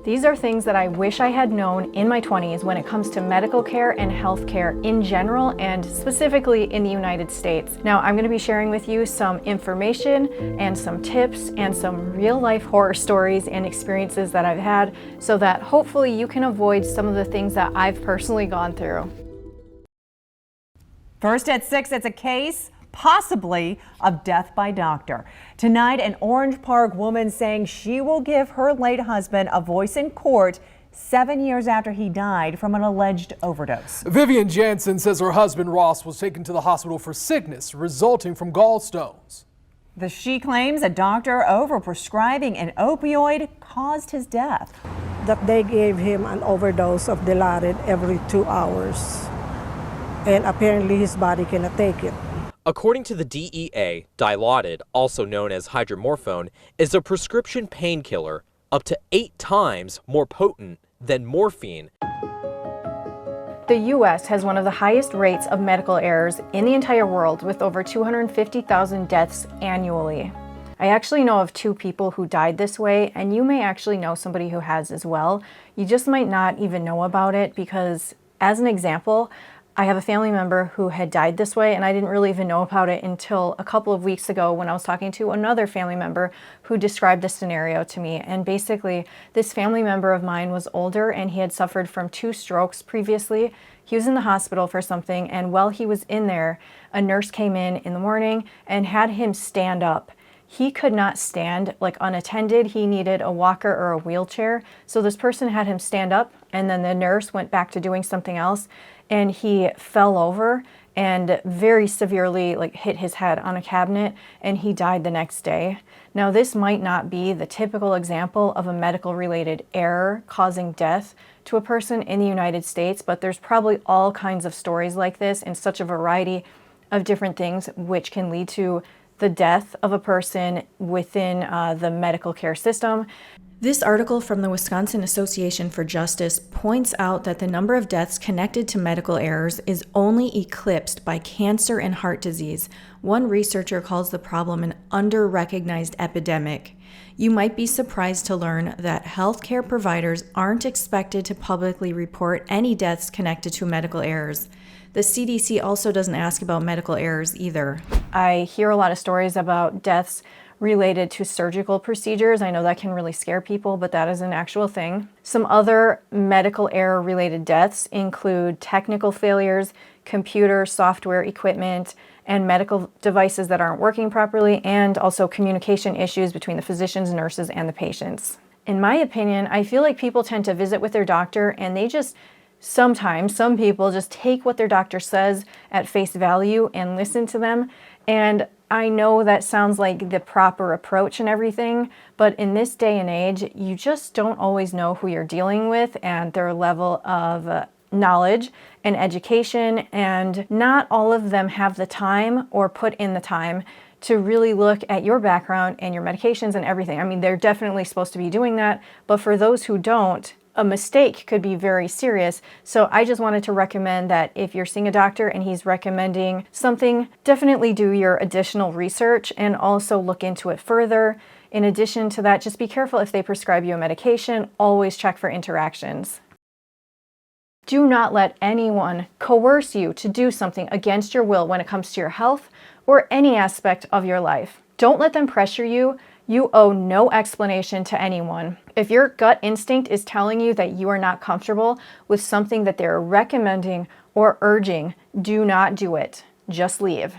These are things that I wish I had known in my 20s when it comes to medical care and healthcare in general, and specifically in the United States. Now, I'm going to be sharing with you some information and some tips and some real life horror stories and experiences that I've had so that hopefully you can avoid some of the things that I've personally gone through. First at 6, it's a case possibly of death by doctor. Tonight, an Orange Park woman saying she will give her late husband a voice in court 7 years after he died from an alleged overdose. Vivian Jansen says her husband Ross was taken to the hospital for sickness resulting from gallstones. She claims a doctor overprescribing an opioid caused his death. That they gave him an overdose of Dilaudid every 2 hours, and apparently his body cannot take it. According to the DEA, Dilaudid, also known as hydromorphone, is a prescription painkiller up to 8 times more potent than morphine. The U.S. has one of the highest rates of medical errors in the entire world, with over 250,000 deaths annually. I actually know of 2 people who died this way, and you may actually know somebody who has as well. You just might not even know about it because, as an example, I have a family member who had died this way, and I didn't really even know about it until a couple of weeks ago when I was talking to another family member who described the scenario to me. And basically, this family member of mine was older and he had suffered from 2 strokes previously. He was in the hospital for something, and while he was in there, a nurse came in the morning and had him stand up. He could not stand unattended. He needed a walker or a wheelchair. So this person had him stand up, and then the nurse went back to doing something else, and he fell over and very severely hit his head on a cabinet, and he died the next day. Now, this might not be the typical example of a medical related error causing death to a person in the United States, but there's probably all kinds of stories like this and such a variety of different things which can lead to the death of a person within the medical care system. This article from the Wisconsin Association for Justice points out that the number of deaths connected to medical errors is only eclipsed by cancer and heart disease. One researcher calls the problem an under-recognized epidemic. You might be surprised to learn that healthcare providers aren't expected to publicly report any deaths connected to medical errors. The CDC also doesn't ask about medical errors either. I hear a lot of stories about deaths related to surgical procedures. I know that can really scare people, but that is an actual thing. Some other medical error related deaths include technical failures, computer, software equipment, and medical devices that aren't working properly, and also communication issues between the physicians, nurses, and the patients. In my opinion, I feel like people tend to visit with their doctor and they just sometimes, some people just take what their doctor says at face value and listen to them. And I know that sounds like the proper approach and everything, but in this day and age, you just don't always know who you're dealing with and their level of knowledge and education, and not all of them have the time or put in the time to really look at your background and your medications and everything. I mean, they're definitely supposed to be doing that, but for those who don't, a mistake could be very serious. So I just wanted to recommend that if you're seeing a doctor and he's recommending something, definitely do your additional research and also look into it further. In addition to that, just be careful if they prescribe you a medication. Always check for interactions. Do not let anyone coerce you to do something against your will when it comes to your health or any aspect of your life. Don't let them pressure you. You owe no explanation to anyone. If your gut instinct is telling you that you are not comfortable with something that they're recommending or urging, do not do it. Just leave.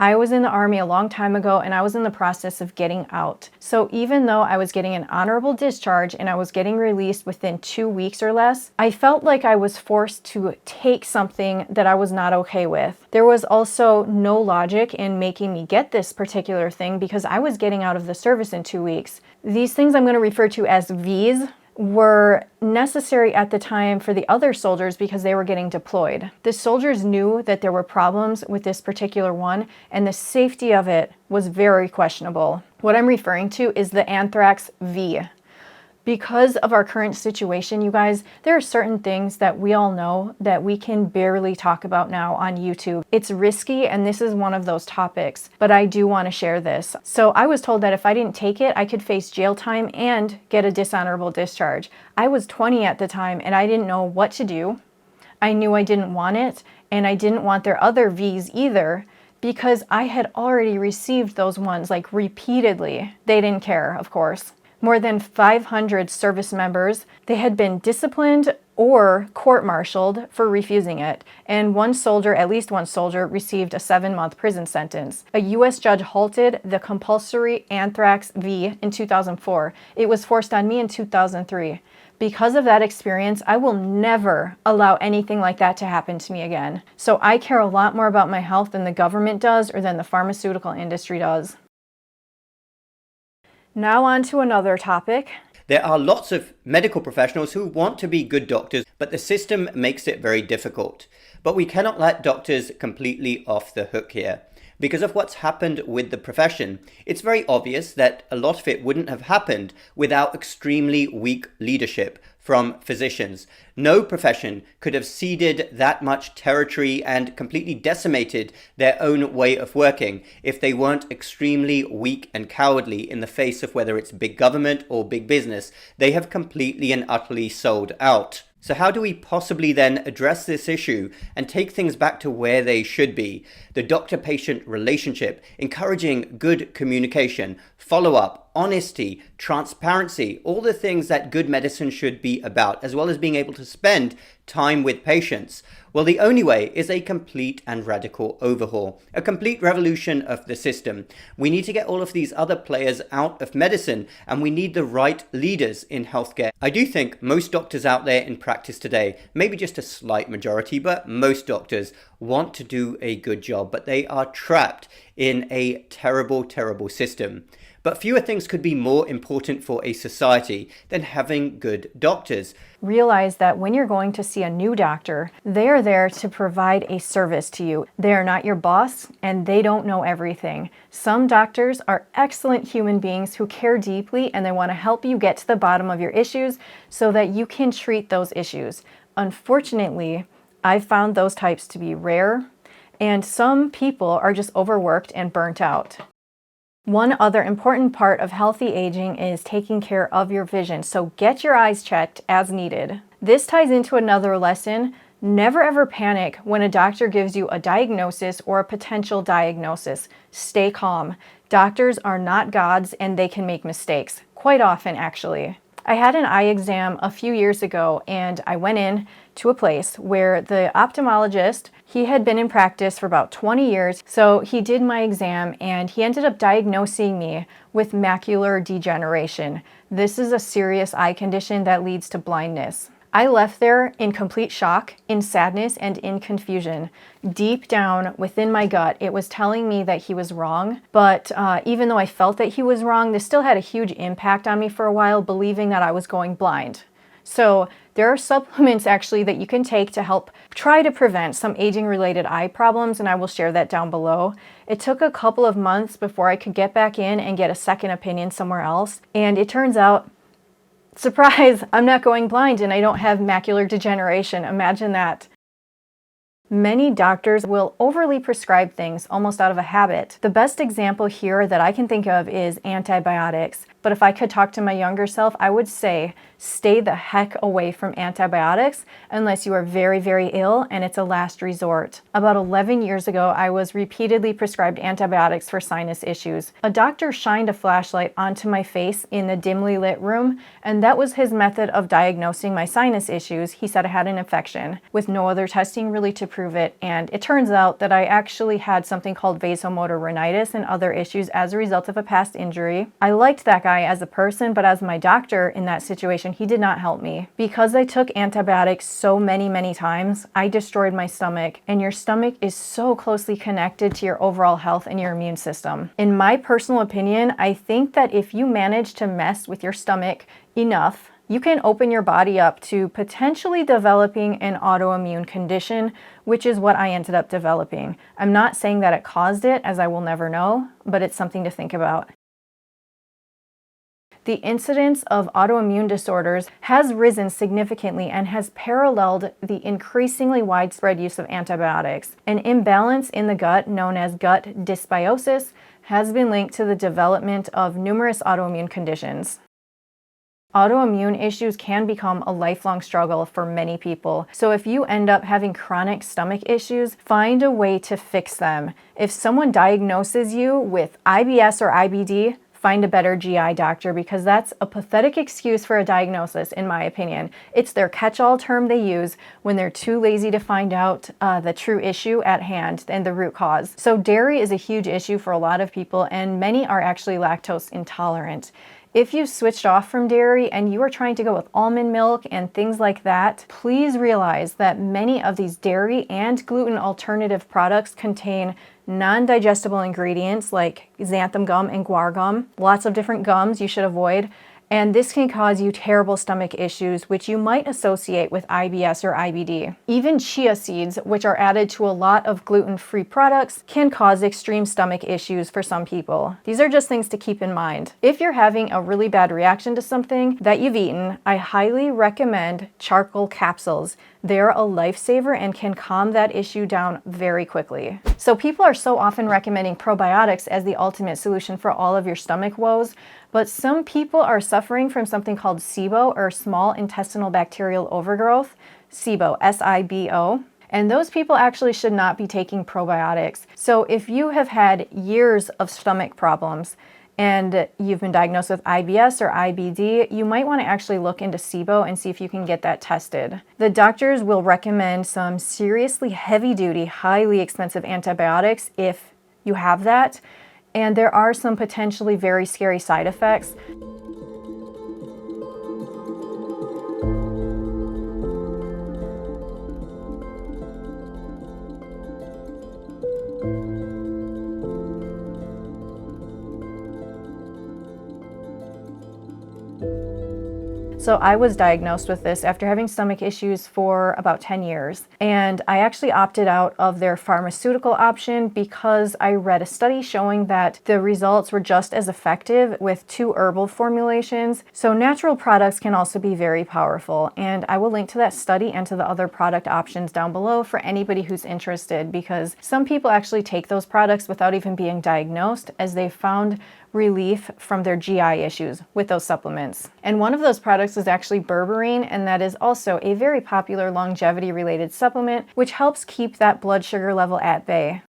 I was in the Army a long time ago and I was in the process of getting out. So even though I was getting an honorable discharge and I was getting released within 2 weeks or less, I felt like I was forced to take something that I was not okay with. There was also no logic in making me get this particular thing because I was getting out of the service in 2 weeks. These things I'm going to refer to as Vs were necessary at the time for the other soldiers because they were getting deployed. The soldiers knew that there were problems with this particular one, and the safety of it was very questionable. What I'm referring to is the Anthrax V. Because of our current situation, you guys, there are certain things that we all know that we can barely talk about now on YouTube. It's risky, and this is one of those topics, but I do want to share this. So I was told that if I didn't take it, I could face jail time and get a dishonorable discharge. I was 20 at the time, and I didn't know what to do. I knew I didn't want it, and I didn't want their other Vs either, because I had already received those ones like repeatedly. They didn't care, of course. More than 500 service members, they had been disciplined or court-martialed for refusing it. And one soldier, at least one soldier, received a 7-month prison sentence. A US judge halted the compulsory Anthrax V in 2004. It was forced on me in 2003. Because of that experience, I will never allow anything like that to happen to me again. So I care a lot more about my health than the government does or than the pharmaceutical industry does. Now on to another topic. There are lots of medical professionals who want to be good doctors, but the system makes it very difficult. But we cannot let doctors completely off the hook here. Because of what's happened with the profession, it's very obvious that a lot of it wouldn't have happened without extremely weak leadership from physicians. No profession could have ceded that much territory and completely decimated their own way of working if they weren't extremely weak and cowardly in the face of whether it's big government or big business. They have completely and utterly sold out. So how do we possibly then address this issue and take things back to where they should be? The doctor-patient relationship, encouraging good communication, follow-up, honesty, transparency, all the things that good medicine should be about, as well as being able to spend time with patients. Well, the only way is a complete and radical overhaul, a complete revolution of the system. We need to get all of these other players out of medicine, and we need the right leaders in healthcare. I do think most doctors out there in practice today, maybe just a slight majority, but most doctors want to do a good job, but they are trapped in a terrible, terrible system. But fewer things could be more important for a society than having good doctors. Realize that when you're going to see a new doctor, they're there to provide a service to you. They are not your boss, and they don't know everything. Some doctors are excellent human beings who care deeply, and they want to help you get to the bottom of your issues so that you can treat those issues. Unfortunately, I've found those types to be rare, and some people are just overworked and burnt out. One other important part of healthy aging is taking care of your vision, so get your eyes checked as needed. This ties into another lesson. Never ever panic when a doctor gives you a diagnosis or a potential diagnosis. Stay calm. Doctors are not gods, and they can make mistakes, quite often actually. I had an eye exam a few years ago, and I went in to a place where the ophthalmologist, he had been in practice for about 20 years, so he did my exam and he ended up diagnosing me with macular degeneration. This is a serious eye condition that leads to blindness. I left there in complete shock, in sadness, and in confusion. Deep down within my gut, it was telling me that he was wrong, but even though I felt that he was wrong, this still had a huge impact on me for a while, believing that I was going blind. So there are supplements actually that you can take to help try to prevent some aging-related eye problems, and I will share that down below. It took a couple of months before I could get back in and get a second opinion somewhere else, and it turns out, surprise, I'm not going blind and I don't have macular degeneration. Imagine that. Many doctors will overly prescribe things almost out of a habit. The best example here that I can think of is antibiotics. But if I could talk to my younger self, I would say stay the heck away from antibiotics unless you are very, very ill and it's a last resort. About 11 years ago, I was repeatedly prescribed antibiotics for sinus issues. A doctor shined a flashlight onto my face in the dimly lit room, and that was his method of diagnosing my sinus issues. He said I had an infection with no other testing really to prove it, and it turns out that I actually had something called vasomotor rhinitis and other issues as a result of a past injury. I liked that guy as a person, but as my doctor in that situation, he did not help me. Because I took antibiotics so many times, I destroyed my stomach, and your stomach is so closely connected to your overall health and your immune system. In my personal opinion, I think that if you manage to mess with your stomach enough, you can open your body up to potentially developing an autoimmune condition, which is what I ended up developing. I'm not saying that it caused it, as I will never know, but it's something to think about. the incidence of autoimmune disorders has risen significantly and has paralleled the increasingly widespread use of antibiotics. An imbalance in the gut, known as gut dysbiosis, has been linked to the development of numerous autoimmune conditions. Autoimmune issues can become a lifelong struggle for many people. So if you end up having chronic stomach issues, find a way to fix them. If someone diagnoses you with IBS or IBD, find a better GI doctor, because that's a pathetic excuse for a diagnosis, in my opinion. It's their catch-all term they use when they're too lazy to find out the true issue at hand and the root cause. So dairy is a huge issue for a lot of people, and many are actually lactose intolerant. If you've switched off from dairy and you are trying to go with almond milk and things like that, please realize that many of these dairy and gluten alternative products contain non-digestible ingredients like xanthan gum and guar gum. Lots of different gums you should avoid. And this can cause you terrible stomach issues, which you might associate with IBS or IBD. Even chia seeds, which are added to a lot of gluten-free products, can cause extreme stomach issues for some people. These are just things to keep in mind. If you're having a really bad reaction to something that you've eaten, I highly recommend charcoal capsules. They're a lifesaver and can calm that issue down very quickly. So people are so often recommending probiotics as the ultimate solution for all of your stomach woes, but some people are suffering from something called SIBO, or small intestinal bacterial overgrowth, SIBO, S-I-B-O. And those people actually should not be taking probiotics. So if you have had years of stomach problems and you've been diagnosed with IBS or IBD, you might want to actually look into SIBO and see if you can get that tested. The doctors will recommend some seriously heavy-duty, highly expensive antibiotics if you have that, and there are some potentially very scary side effects. So I was diagnosed with this after having stomach issues for about 10 years. And I actually opted out of their pharmaceutical option because I read a study showing that the results were just as effective with 2 herbal formulations. So natural products can also be very powerful. And I will link to that study and to the other product options down below for anybody who's interested, because some people actually take those products without even being diagnosed, as they found relief from their GI issues with those supplements. And one of those products is actually berberine, and that is also a very popular longevity-related supplement which helps keep that blood sugar level at bay.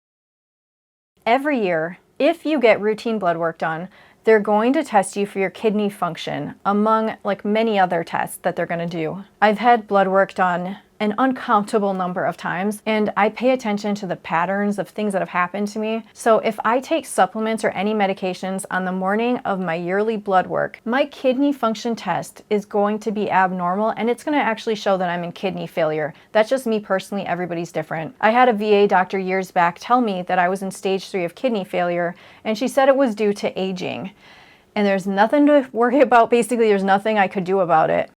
Every year, if you get routine blood work done, they're going to test you for your kidney function, among many other tests that they're going to do. I've had blood work done an uncountable number of times, and I pay attention to the patterns of things that have happened to me. So if I take supplements or any medications on the morning of my yearly blood work, my kidney function test is going to be abnormal, and it's going to actually show that I'm in kidney failure. That's just me personally, everybody's different. I had a VA doctor years back tell me that I was in stage 3 of kidney failure, and she said it was due to aging. And there's nothing to worry about. Basically, there's nothing I could do about it.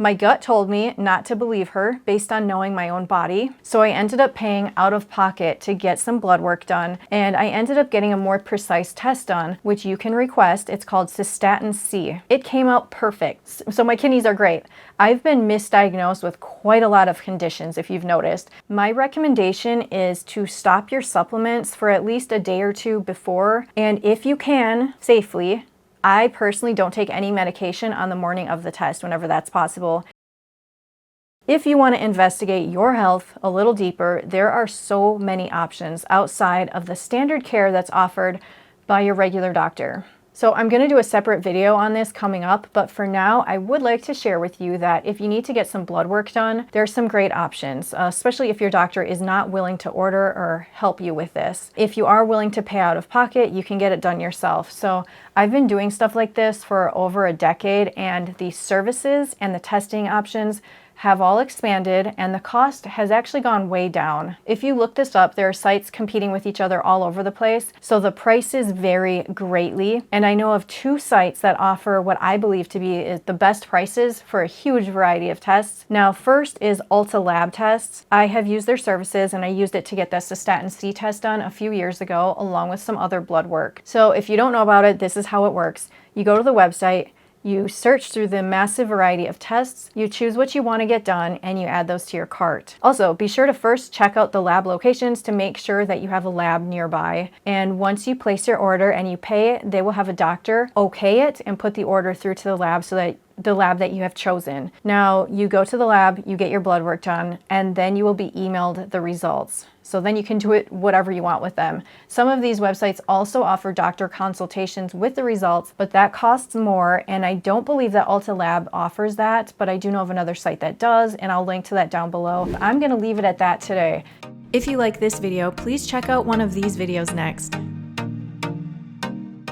My gut told me not to believe her based on knowing my own body. So I ended up paying out of pocket to get some blood work done, and I ended up getting a more precise test done, which you can request. It's called cystatin C. It came out perfect. So my kidneys are great. I've been misdiagnosed with quite a lot of conditions, if you've noticed. My recommendation is to stop your supplements for at least a day or 2 before, and if you can, safely. I personally don't take any medication on the morning of the test whenever that's possible. If you want to investigate your health a little deeper, there are so many options outside of the standard care that's offered by your regular doctor. So I'm going to do a separate video on this coming up, but for now, I would like to share with you that if you need to get some blood work done, there's some great options, especially if your doctor is not willing to order or help you with this. If you are willing to pay out of pocket, you can get it done yourself. So I've been doing stuff like this for over a decade, and the services and the testing options have all expanded, and the cost has actually gone way down. If you look this up, there are sites competing with each other all over the place, so the prices vary greatly. And I know of 2 sites that offer what I believe to be the best prices for a huge variety of tests. Now, first is Ulta Lab Tests. I have used their services, and I used it to get the cystatin C test done a few years ago, along with some other blood work. So if you don't know about it, this is how it works. You go to the website, you search through the massive variety of tests, you choose what you want to get done, and you add those to your cart. Also, be sure to first check out the lab locations to make sure that you have a lab nearby. And once you place your order and you pay, they will have a doctor okay it and put the order through to the lab so that the lab that you have chosen. Now, you go to the lab, you get your blood work done, and then you will be emailed the results. So then you can do it whatever you want with them. Some of these websites also offer doctor consultations with the results, but that costs more, and I don't believe that Ulta Lab offers that, but I do know of another site that does, and I'll link to that down below. I'm gonna leave it at that today. If you like this video, please check out one of these videos next.